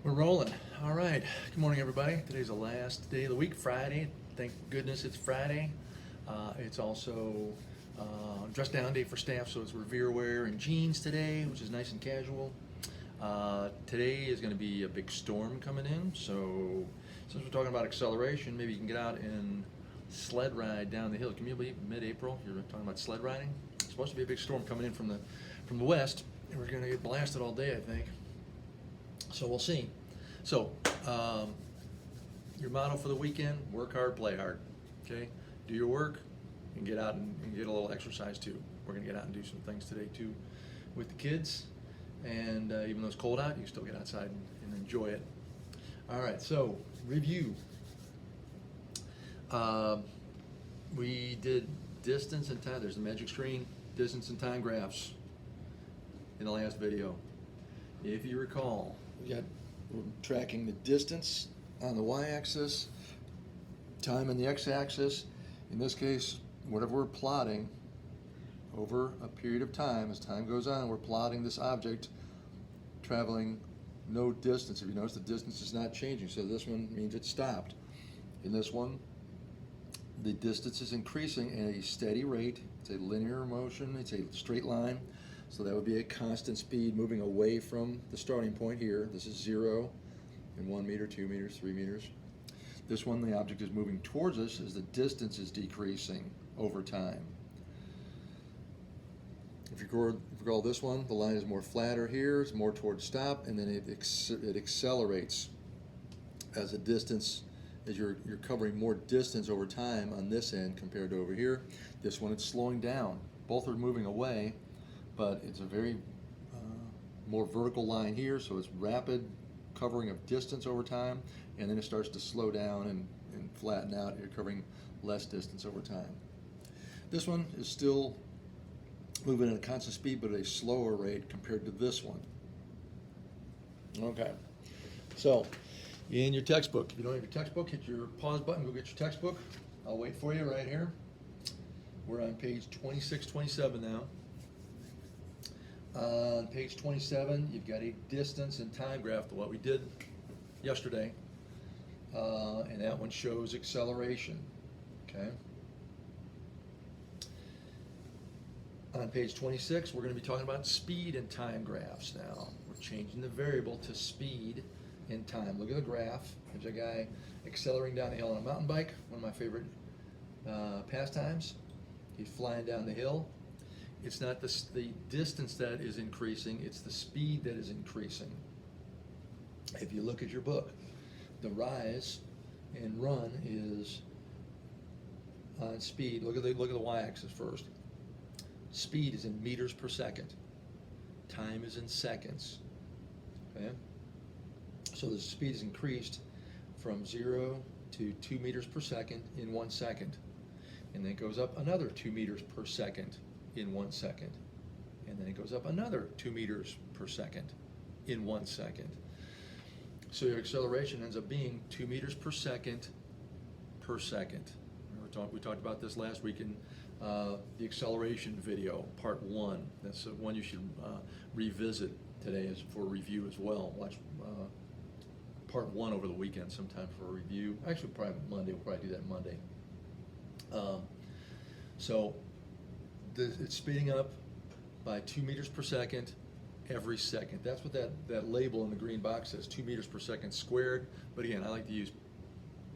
We're rolling. All right. Good morning, everybody. Today's the last day of the week, Friday. Thank goodness it's Friday. It's also dress down day for staff, so it's Revere wear and jeans today, which is nice and casual. Today is going to be a big storm coming in, so since we're talking about acceleration, maybe you can get out and sled ride down the hill. Can you believe mid-April you're talking about sled riding? It's supposed to be a big storm coming in from the west, and we're going to get blasted all day, I think. So we'll see. So, your motto for the weekend: work hard, play hard. Okay? Do your work and get out and get a little exercise too. We're going to get out and do some things today too with the kids. And even though it's cold out, you can still get outside and enjoy it. All right, so review. We did distance and time. There's the magic screen, distance and time graphs in the last video. If you recall, we're tracking the distance on the y-axis, time on the x-axis. In this case, whatever we're plotting over a period of time, as time goes on, we're plotting this object traveling no distance. If you notice, the distance is not changing, so this one means it stopped. In this one, the distance is increasing at a steady rate. It's a linear motion, it's a straight line. So that would be a constant speed moving away from the starting point here. This is 0 and 1 meter, 2 meters, 3 meters. This one, the object is moving towards us as the distance is decreasing over time. If you recall this one, the line is more flatter here, it's more towards stop, and then it accelerates as the distance, as you're covering more distance over time on this end compared to over here. This one, it's slowing down. Both are moving away, but it's a very more vertical line here, so it's rapid covering of distance over time, and then it starts to slow down and flatten out. You're covering less distance over time. This one is still moving at a constant speed, but at a slower rate compared to this one. Okay, so in your textbook, if you don't have your textbook, hit your pause button, go get your textbook. I'll wait for you right here. We're on page 2627 now. On page 27, you've got a distance and time graph to what we did yesterday, and that one shows acceleration. Okay. On page 26, we're going to be talking about speed and time graphs now. We're changing the variable to speed and time. Look at the graph. There's a guy accelerating down the hill on a mountain bike, one of my favorite pastimes. He's flying down the hill. It's not the distance that is increasing, it's the speed that is increasing. If you look at your book, the rise and run is on speed. Look at the y-axis first. Speed is in meters per second. Time is in seconds. Okay? So the speed is increased from 0 to 2 meters per second in 1 second. And then it goes up another 2 meters per second in 1 second. And then it goes up another 2 meters per second in 1 second. So your acceleration ends up being 2 meters per second per second. We talked about this last week in the acceleration video, part 1. That's one you should revisit today as for review as well. Watch part 1 over the weekend sometime for a review. Actually, probably Monday. We'll probably do that Monday. It's speeding up by 2 meters per second every second. That's what that label in the green box says, 2 meters per second squared. But again, I like to use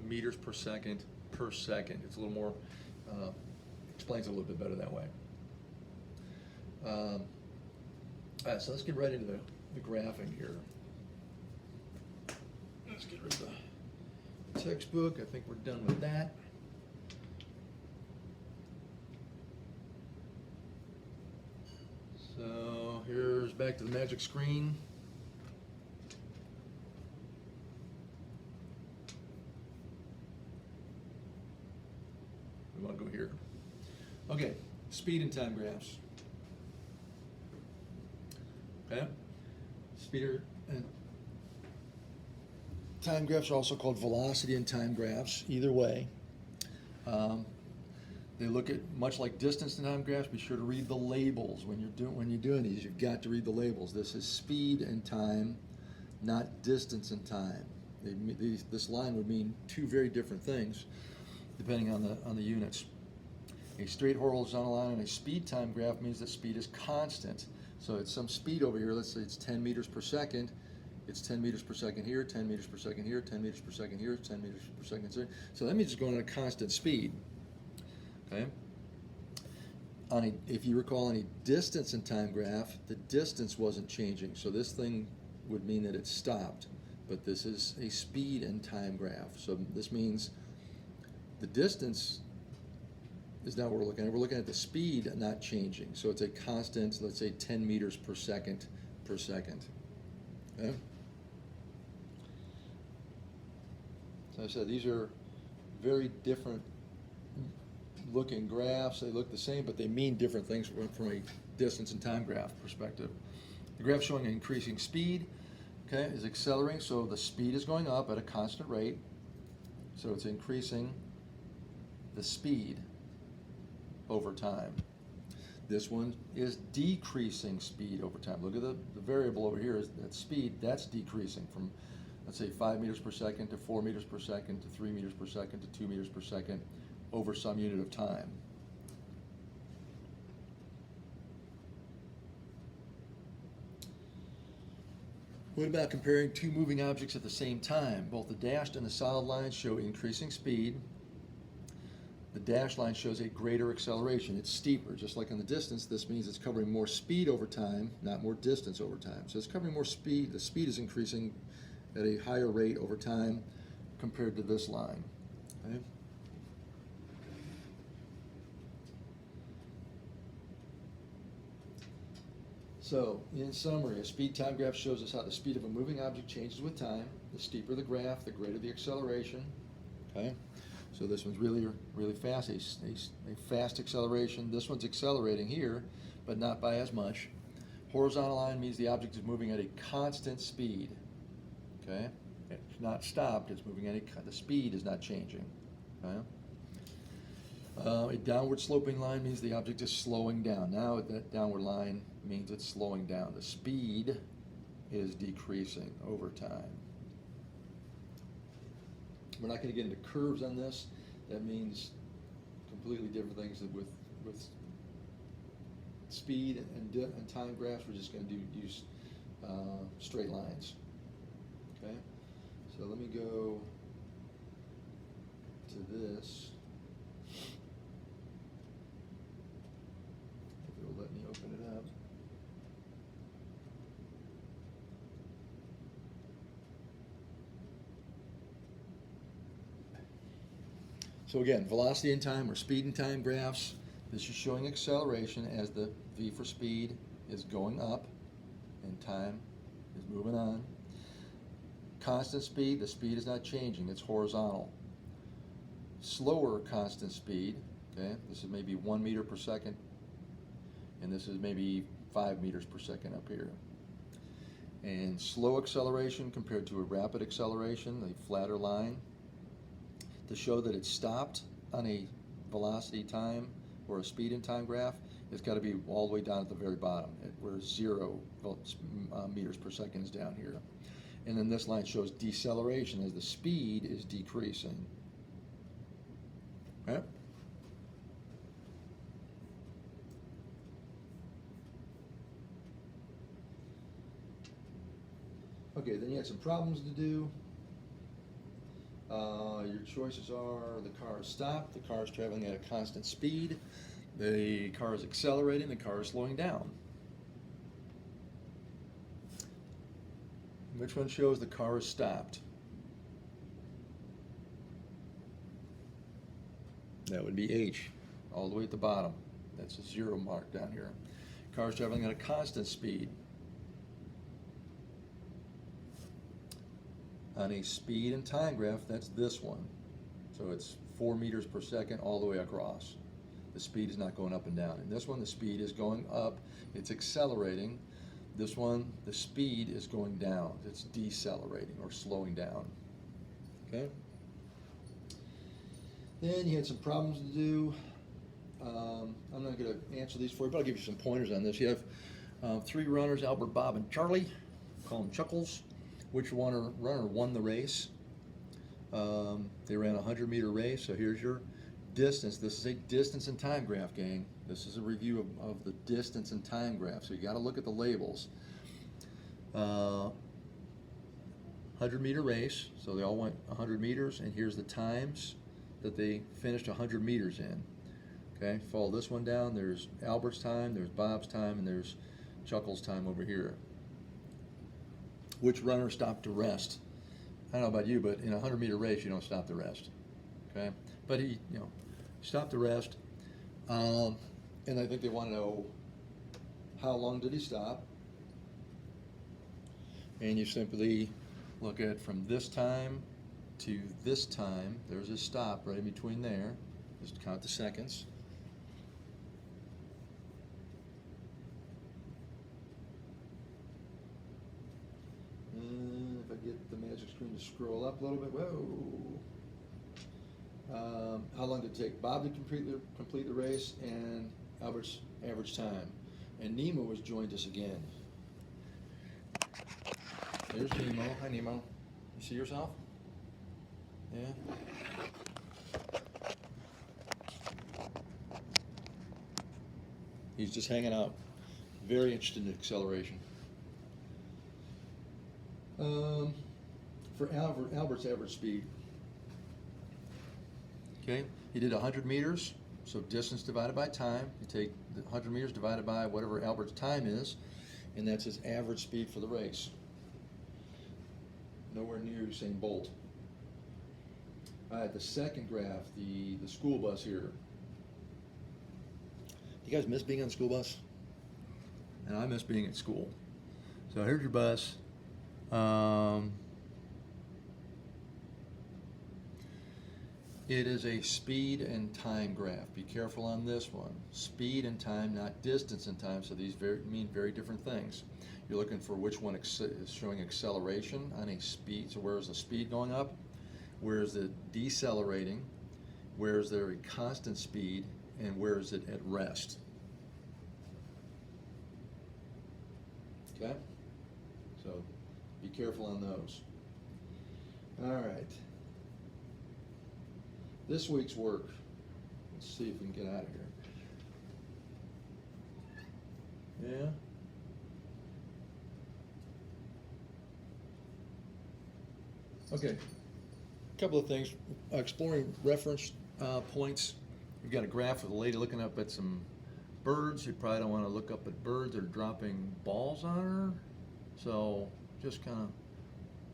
meters per second per second. It's a little more, explains it a little bit better that way. All right, so let's get right into the graphing here. Let's get rid of the textbook. I think we're done with that. So here's back to the magic screen. We want to go here. Okay, speed and time graphs. Okay, speed and time graphs are also called velocity and time graphs. Either way, they look at much like distance and time graphs. Be sure to read the labels when you're doing these. You've got to read the labels. This is speed and time not distance and time. This line would mean two very different things depending on the units. A straight horizontal line on a speed time graph means that speed is constant. So it's some speed over here. Let's say it's 10 meters per second. It's 10 meters per second here, 10 meters per second here, 10 meters per second here, 10 meters per second here. So that means it's going at a constant speed. Okay. If you recall, on a distance and time graph, the distance wasn't changing. So this thing would mean that it stopped. But this is a speed and time graph. So this means the distance is not what we're looking at. We're looking at the speed not changing. So it's a constant, let's say 10 meters per second per second. Okay? So I said these are very different looking graphs. They look the same, but they mean different things from a distance and time graph perspective. The graph showing an increasing speed, okay, is accelerating, so the speed is going up at a constant rate. So it's increasing the speed over time. This one is decreasing speed over time. Look at the variable over here, is that speed, that's decreasing from, let's say, 5 meters per second to 4 meters per second to 3 meters per second to 2 meters per second over some unit of time. What about comparing two moving objects at the same time? Both the dashed and the solid lines show increasing speed. The dashed line shows a greater acceleration. It's steeper. Just like in the distance, this means it's covering more speed over time, not more distance over time. So it's covering more speed. The speed is increasing at a higher rate over time compared to this line. Okay? So, in summary, a speed time graph shows us how the speed of a moving object changes with time. The steeper the graph, the greater the acceleration. Okay? So this one's really, really fast, a fast acceleration. This one's accelerating here, but not by as much. Horizontal line means the object is moving at a constant speed. Okay? It's not stopped, it's moving at the speed is not changing. Okay? A downward sloping line means the object is slowing down. Now that downward line means it's slowing down. The speed is decreasing over time. We're not going to get into curves on this. That means completely different things with speed and time graphs. We're just going to use straight lines. Okay, so let me go to this. If it'll let me open it up. So again, velocity and time, or speed and time graphs. This is showing acceleration as the V for speed is going up and time is moving on. Constant speed, the speed is not changing, it's horizontal. Slower constant speed, okay, this is maybe 1 meter per second, and this is maybe 5 meters per second up here. And slow acceleration compared to a rapid acceleration, a flatter line. To show that it's stopped on a velocity time or a speed and time graph, it's got to be all the way down at the very bottom, where 0 meters per second is down here. And then this line shows deceleration as the speed is decreasing. Okay? Okay, then you had some problems to do. Your choices are: the car is stopped, the car is traveling at a constant speed, the car is accelerating, the car is slowing down. Which one shows the car is stopped? That would be H, all the way at the bottom. That's a 0 mark down here. Car is traveling at a constant speed. On a speed and time graph, that's this one. So it's 4 meters per second all the way across. The speed is not going up and down. In this one, the speed is going up. It's accelerating. This one, the speed is going down. It's decelerating or slowing down. Okay? Then you had some problems to do. I'm not going to answer these for you, but I'll give you some pointers on this. You have 3 runners, Albert, Bob, and Charlie. Call them Chuckles. which runner won the race. They ran a 100-meter race, so here's your distance. This is a distance and time graph, gang. This is a review of the distance and time graph, so you got to look at the labels. 100-meter race, so they all went 100 meters, and here's the times that they finished 100 meters in. Okay, follow this one down. There's Albert's time, there's Bob's time, and there's Chuckle's time over here. Which runner stopped to rest? I don't know about you, but in a 100-meter race, you don't stop to rest. Okay, but he, stopped to rest, and I think they want to know how long did he stop, and you simply look at from this time to this time. There's a stop right in between there. Just count the seconds. And if I get the magic screen to scroll up a little bit, whoa. How long did it take Bob to complete the race, and Albert's average time? And Nemo has joined us again. There's Nemo. Hi, Nemo. You see yourself? Yeah. He's just hanging out. Very interested in acceleration. For Albert's average speed. Okay, he did 100 meters, so distance divided by time. You take the 100 meters divided by whatever Albert's time is, and that's his average speed for the race. Nowhere near Usain Bolt. All right, the second graph, the school bus here. You guys miss being on the school bus? And I miss being at school. So here's your bus. It is a speed and time graph. Be careful on this one. Speed and time, not distance and time, so these mean very different things. You're looking for which one is showing acceleration on a speed. So where is the speed going up? Where is it decelerating? Where is there a constant speed? And where is it at rest? Okay? So be careful on those. All right. This week's work. Let's see if we can get out of here. Yeah? Okay. A couple of things. Exploring reference points. You've got a graph with a lady looking up at some birds. You probably don't want to look up at birds that are dropping balls on her. So just kind of,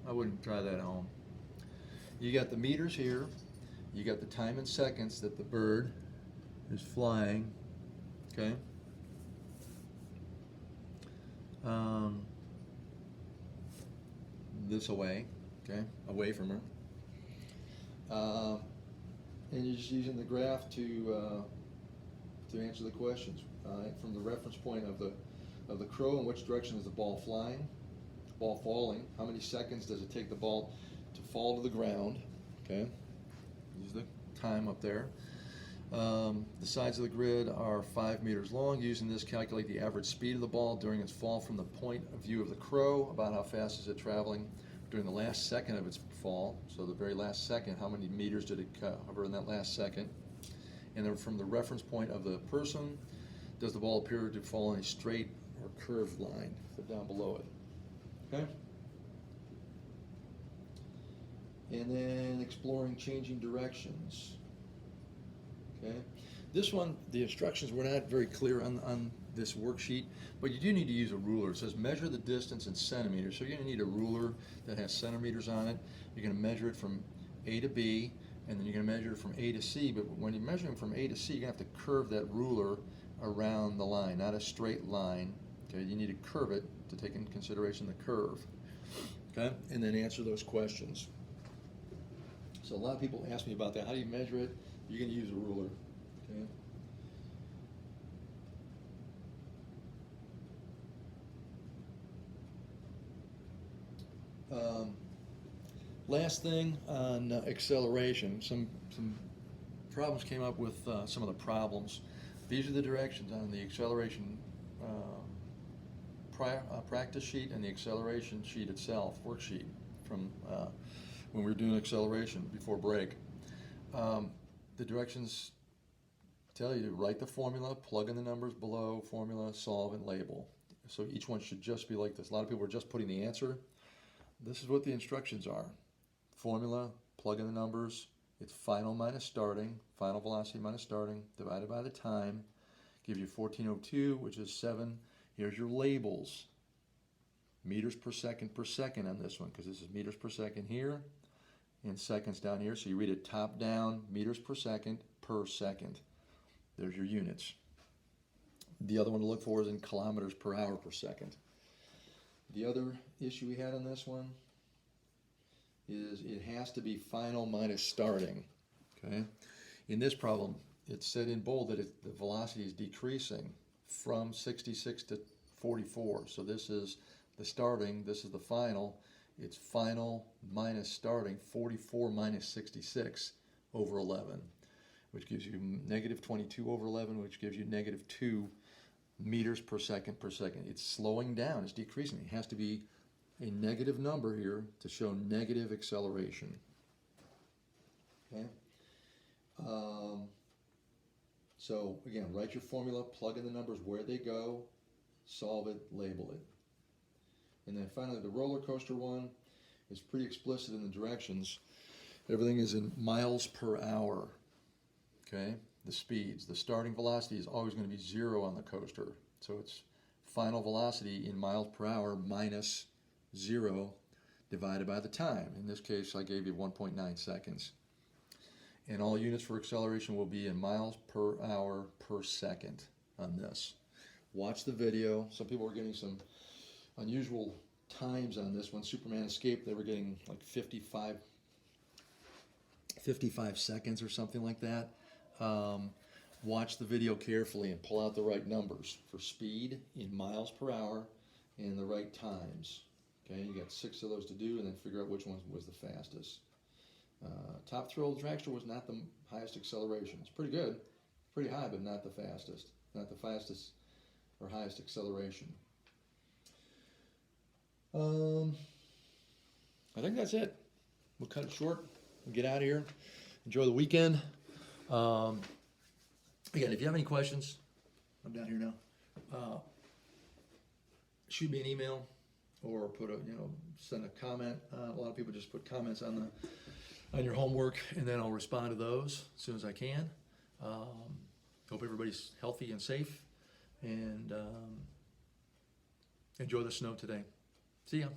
I wouldn't try that at home. You got the meters here. You got the time in seconds that the bird is flying. Okay. This away. Okay, away from her. And you're just using the graph to answer the questions. From the reference point of the crow, in which direction is the ball flying? Ball falling. How many seconds does it take the ball to fall to the ground? Okay, use the time up there. The sides of the grid are 5 meters long. Using this, calculate the average speed of the ball during its fall from the point of view of the crow. About how fast is it traveling during the last second of its fall. So the very last second, how many meters did it cover in that last second? And then from the reference point of the person, does the ball appear to fall in a straight or curved line? So down below it. Okay? And then exploring changing directions. Okay? This one, the instructions were not very clear on this worksheet, but you do need to use a ruler. It says measure the distance in centimeters. So you're going to need a ruler that has centimeters on it. You're going to measure it from A to B, and then you're going to measure it from A to C. But when you're measuring from A to C, you're going to have to curve that ruler around the line, not a straight line. Okay? You need to curve it to take into consideration the curve. Okay? And then answer those questions. So a lot of people ask me about that. How do you measure it? You're going to use a ruler. Okay? Last thing on acceleration, some problems came up with some of the problems. These are the directions on the acceleration practice sheet and the acceleration sheet itself, worksheet, from when we were doing acceleration before break. The directions tell you to write the formula, plug in the numbers below, formula, solve, and label. So each one should just be like this. A lot of people are just putting the answer. This is what the instructions are. Formula, plug in the numbers. It's final minus starting, final velocity minus starting, divided by the time. Gives you 1402, which is 7. Here's your labels. Meters per second on this one, because this is meters per second here and seconds down here. So you read it top down, meters per second. There's your units. The other one to look for is in kilometers per hour per second. The other issue we had on this one is it has to be final minus starting. Okay. In this problem, it said in bold that the velocity is decreasing from 66 to 44. So this is the starting, this is the final. It's final minus starting, 44 minus 66 over 11, which gives you negative 22 over 11, which gives you negative 2 meters per second. It's slowing down, it's decreasing. It has to be a negative number here to show negative acceleration. Okay. So again, write your formula, plug in the numbers where they go, solve it, label it. And then finally, the roller coaster one is pretty explicit in the directions. Everything is in miles per hour. Okay, the speeds. The starting velocity is always going to be 0 on the coaster. So it's final velocity in miles per hour minus 0 divided by the time. In this case, I gave you 1.9 seconds. And all units for acceleration will be in miles per hour per second on this. Watch the video. Some people are getting some unusual times on this. When Superman escaped, they were getting like 55 seconds or something like that. Watch the video carefully and pull out the right numbers for speed in miles per hour and the right times. Okay, you got 6 of those to do, and then figure out which one was the fastest. Top thrill of the dragster was not the highest acceleration. It's pretty good, pretty high, but not the fastest. Not the fastest or highest acceleration. I think that's it. We'll cut it short. We'll get out of here. Enjoy the weekend. Again, if you have any questions, I'm down here now. Shoot me an email or send a comment. A lot of people just put comments on your homework, and then I'll respond to those as soon as I can. Hope everybody's healthy and safe, and enjoy the snow today. See ya.